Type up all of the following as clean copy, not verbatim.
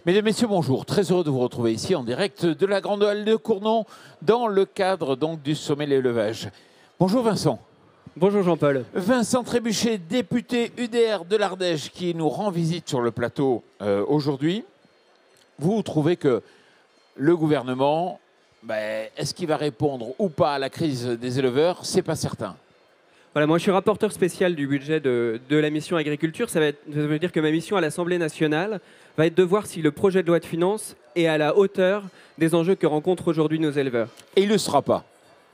Mesdames, Messieurs, bonjour. Très heureux de vous retrouver ici en direct de la Grande Halle de Cournon dans le cadre donc du sommet de l'élevage. Bonjour Vincent. Bonjour Jean-Paul. Vincent Trébuchet, député UDR de l'Ardèche qui nous rend visite sur le plateau aujourd'hui. Vous trouvez que le gouvernement, est-ce qu'il va répondre ou pas à la crise des éleveurs? C'est pas certain. Voilà, moi je suis rapporteur spécial du budget de la mission agriculture. Ça veut dire que ma mission à l'Assemblée nationale va être de voir si le projet de loi de finances est à la hauteur des enjeux que rencontrent aujourd'hui nos éleveurs. Et il ne le sera pas.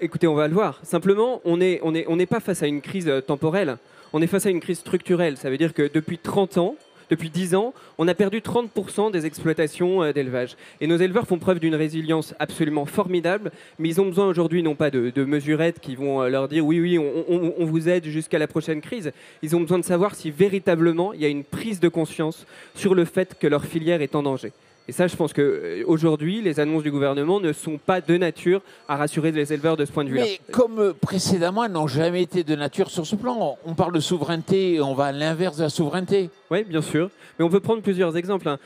Écoutez, on va le voir. Simplement, on n'est pas face à une crise temporelle, on est face à une crise structurelle. Ça veut dire que depuis 30 ans, depuis 10 ans, on a perdu 30% des exploitations d'élevage. Et nos éleveurs font preuve d'une résilience absolument formidable, mais ils ont besoin aujourd'hui non pas de mesurettes qui vont leur dire oui, on vous aide jusqu'à la prochaine crise. Ils ont besoin de savoir si véritablement il y a une prise de conscience sur le fait que leur filière est en danger. Et ça, je pense qu'aujourd'hui, les annonces du gouvernement ne sont pas de nature à rassurer les éleveurs de ce point de vue-là. Mais comme précédemment, elles n'ont jamais été de nature sur ce plan. On parle de souveraineté et on va à l'inverse de la souveraineté. Oui, bien sûr. Mais on peut prendre plusieurs exemples.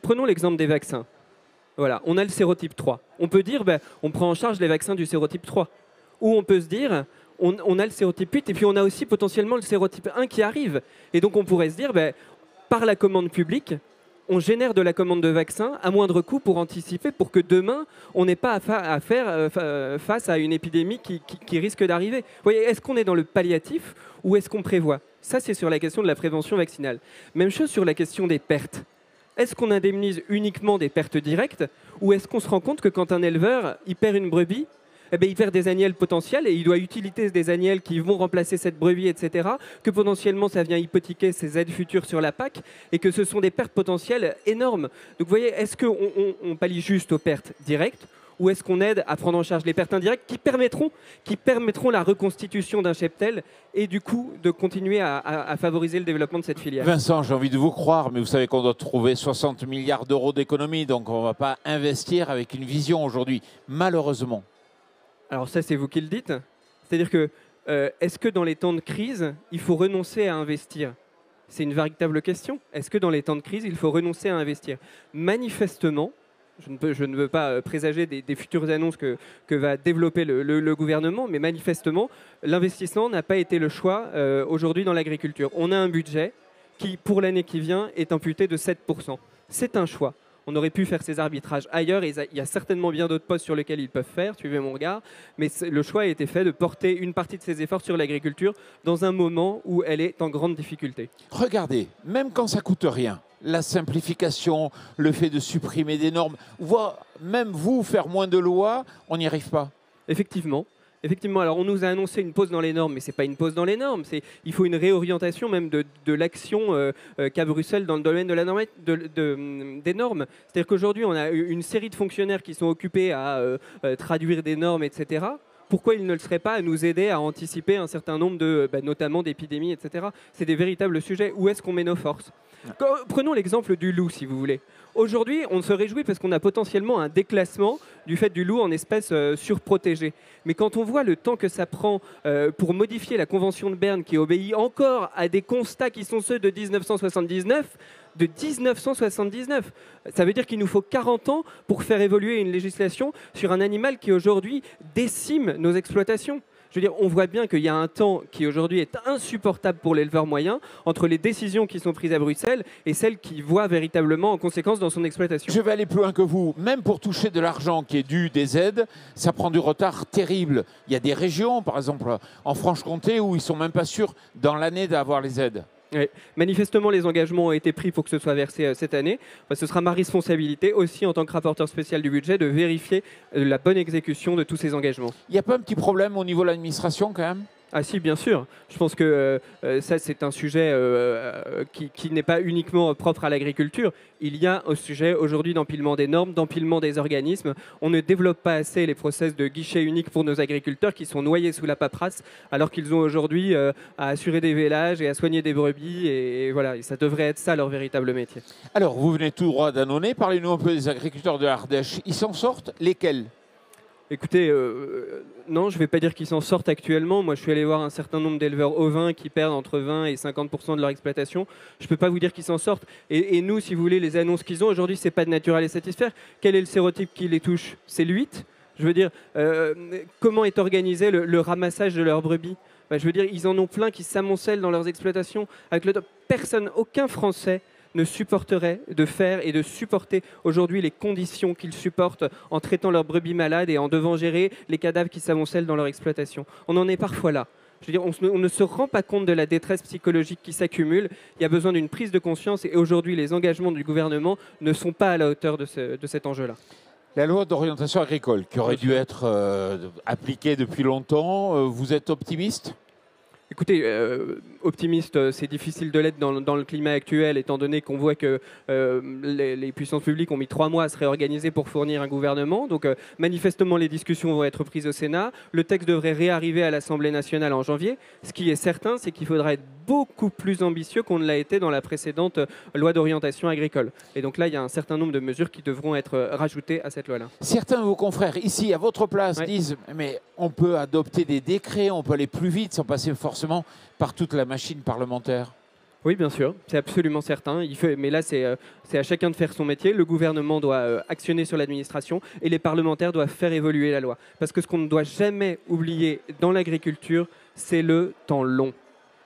Prenons l'exemple des vaccins. Voilà, on a le sérotype 3. On peut dire, on prend en charge les vaccins du sérotype 3. Ou on peut se dire, on a le sérotype 8 et puis on a aussi potentiellement le sérotype 1 qui arrive. Et donc on pourrait se dire, par la commande publique, on génère de la commande de vaccins à moindre coût pour anticiper, pour que demain, on n'ait pas à faire face à une épidémie qui risque d'arriver. Vous voyez, est-ce qu'on est dans le palliatif ou est-ce qu'on prévoit? Ça, c'est sur la question de la prévention vaccinale. Même chose sur la question des pertes. Est-ce qu'on indemnise uniquement des pertes directes ou est-ce qu'on se rend compte que quand un éleveur il perd une brebis, il perd des agnelles potentielles et il doit utiliser des agnelles qui vont remplacer cette brebis, etc., que potentiellement ça vient hypothéquer ses aides futures sur la PAC et que ce sont des pertes potentielles énormes. Donc vous voyez, est-ce qu'on pallie juste aux pertes directes ou est-ce qu'on aide à prendre en charge les pertes indirectes qui permettront la reconstitution d'un cheptel et du coup de continuer à favoriser le développement de cette filière? Vincent, j'ai envie de vous croire, mais vous savez qu'on doit trouver 60 milliards d'euros d'économie, donc on ne va pas investir avec une vision aujourd'hui, malheureusement. Alors ça, c'est vous qui le dites. C'est-à-dire que, est-ce que dans les temps de crise, il faut renoncer à investir? C'est une véritable question. Est-ce que dans les temps de crise, il faut renoncer à investir? Manifestement, je ne veux pas présager des futures annonces que va développer le gouvernement, mais manifestement, l'investissement n'a pas été le choix aujourd'hui dans l'agriculture. On a un budget qui, pour l'année qui vient, est amputé de 7%. C'est un choix. On aurait pu faire ces arbitrages ailleurs, et il y a certainement bien d'autres postes sur lesquels ils peuvent faire, suivez mon regard, mais le choix a été fait de porter une partie de ces efforts sur l'agriculture dans un moment où elle est en grande difficulté. Regardez, même quand ça ne coûte rien, la simplification, le fait de supprimer des normes, voire même vous faire moins de lois, on n'y arrive pas. Effectivement. Effectivement, alors on nous a annoncé une pause dans les normes, mais ce n'est pas une pause dans les normes. Il faut une réorientation même de l'action qu'a Bruxelles dans le domaine des normes. C'est-à-dire qu'aujourd'hui, on a une série de fonctionnaires qui sont occupés à traduire des normes, etc. Pourquoi ils ne le seraient pas à nous aider à anticiper un certain nombre notamment d'épidémies, etc. C'est des véritables sujets. Où est-ce qu'on met nos forces? Prenons l'exemple du loup, si vous voulez. Aujourd'hui, on se réjouit parce qu'on a potentiellement un déclassement du fait du loup en espèce surprotégée. Mais quand on voit le temps que ça prend pour modifier la Convention de Berne, qui obéit encore à des constats qui sont ceux de 1979, ça veut dire qu'il nous faut 40 ans pour faire évoluer une législation sur un animal qui aujourd'hui décime nos exploitations. Je veux dire, on voit bien qu'il y a un temps qui aujourd'hui est insupportable pour l'éleveur moyen entre les décisions qui sont prises à Bruxelles et celles qu'il voit véritablement en conséquence dans son exploitation. Je vais aller plus loin que vous. Même pour toucher de l'argent qui est dû des aides, ça prend du retard terrible. Il y a des régions, par exemple en Franche-Comté, où ils ne sont même pas sûrs dans l'année d'avoir les aides. Oui. Manifestement, les engagements ont été pris pour que ce soit versé cette année. Ce sera ma responsabilité aussi en tant que rapporteur spécial du budget de vérifier la bonne exécution de tous ces engagements. Il n'y a pas un petit problème au niveau de l'administration quand même? Ah si, bien sûr. Je pense que ça, c'est un sujet qui n'est pas uniquement propre à l'agriculture. Il y a un sujet aujourd'hui d'empilement des normes, d'empilement des organismes. On ne développe pas assez les process de guichet unique pour nos agriculteurs qui sont noyés sous la paperasse, alors qu'ils ont aujourd'hui à assurer des vélages et à soigner des brebis. Et voilà, et ça devrait être ça leur véritable métier. Alors, vous venez tout droit d'annoncer. Parlez-nous un peu des agriculteurs de l'Ardèche. Ils s'en sortent? Lesquels? Écoutez, non, je ne vais pas dire qu'ils s'en sortent actuellement. Moi, je suis allé voir un certain nombre d'éleveurs ovins qui perdent entre 20 et 50% de leur exploitation. Je ne peux pas vous dire qu'ils s'en sortent. Et nous, si vous voulez, les annonces qu'ils ont aujourd'hui, ce n'est pas de nature à les satisfaire. Quel est le sérotype qui les touche? C'est l'8. Je veux dire, comment est organisé le ramassage de leurs brebis? Je veux dire, ils en ont plein qui s'amoncellent dans leurs exploitations. Personne, aucun Français ne supporterait de faire et de supporter aujourd'hui les conditions qu'ils supportent en traitant leurs brebis malades et en devant gérer les cadavres qui s'amoncellent dans leur exploitation. On en est parfois là. Je veux dire, on ne se rend pas compte de la détresse psychologique qui s'accumule. Il y a besoin d'une prise de conscience et aujourd'hui, les engagements du gouvernement ne sont pas à la hauteur de cet enjeu-là. La loi d'orientation agricole, qui aurait dû être appliquée depuis longtemps, vous êtes optimiste? Écoutez, optimiste, c'est difficile de l'être dans le climat actuel, étant donné qu'on voit que les puissances publiques ont mis 3 mois à se réorganiser pour fournir un gouvernement. Donc manifestement, les discussions vont être prises au Sénat. Le texte devrait réarriver à l'Assemblée nationale en janvier. Ce qui est certain, c'est qu'il faudra être beaucoup plus ambitieux qu'on ne l'a été dans la précédente loi d'orientation agricole. Et donc là, il y a un certain nombre de mesures qui devront être rajoutées à cette loi-là. Certains de vos confrères, ici, à votre place, disent « mais on peut adopter des décrets, on peut aller plus vite sans passer forcément par toute la machine parlementaire ». Oui, bien sûr, c'est absolument certain. Mais là, c'est à chacun de faire son métier. Le gouvernement doit actionner sur l'administration et les parlementaires doivent faire évoluer la loi. Parce que ce qu'on ne doit jamais oublier dans l'agriculture, c'est le temps long.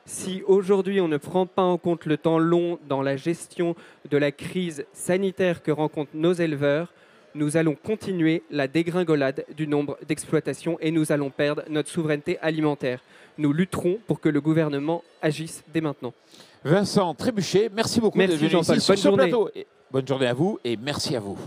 Si aujourd'hui on ne prend pas en compte le temps long dans la gestion de la crise sanitaire que rencontrent nos éleveurs, nous allons continuer la dégringolade du nombre d'exploitations et nous allons perdre notre souveraineté alimentaire. Nous lutterons pour que le gouvernement agisse dès maintenant. Vincent Trébuchet, merci beaucoup d'être venu ici sur ce plateau. Bonne journée à vous et merci à vous.